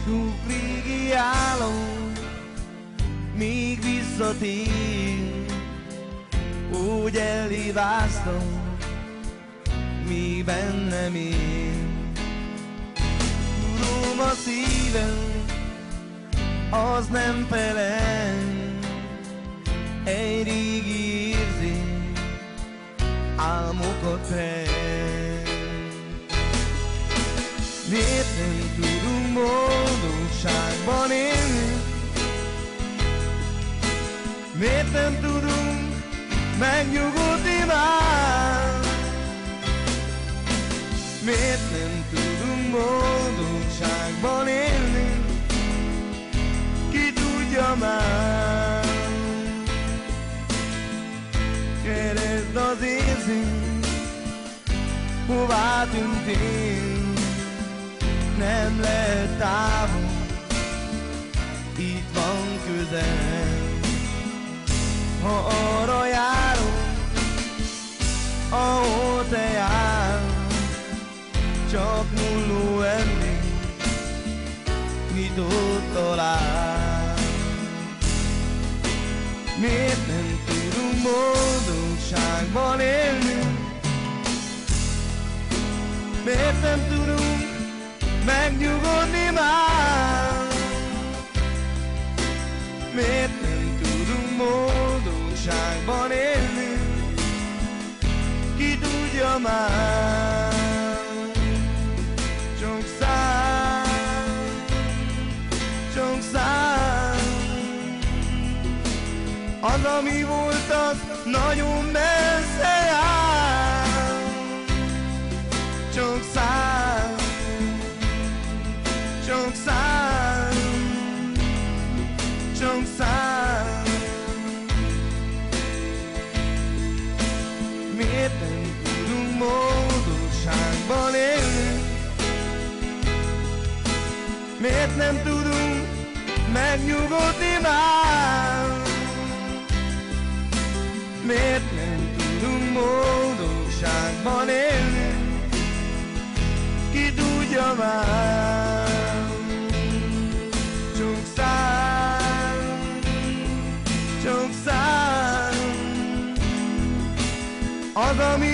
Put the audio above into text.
Sok régi álom még visszatér, úgy elhibáztam, mi bennem él. Tudom, a szívem az nem felel egy régi érzés, álmokat fel. Miért nem tudunk boldogságban élni? Miért nem tudunk megnyugodni már? Miért nem tudunk boldogságban élni? Ki tudja már? Keresd az érzést, hová tűntél? Nem lehet távol, itt van közel. Ha arra járok, ahol te jársz, csak mulló emlék, mit ott talál. Miért nem tudunk boldogságban élni? Miért nem tudunk megnyugodni már? Miért nem tudunk boldogságban élni? Ki tudja már? Csak szám, az, ami volt, az nagyon messze jár. Csak szám, csak szám, csak szám. Miért nem tudunk boldogságban élni? Miért nem tudunk megnyugodni már? Miért nem tudunk boldogságban élni? Ki tudja már? Csak szám, csak szám, az, ami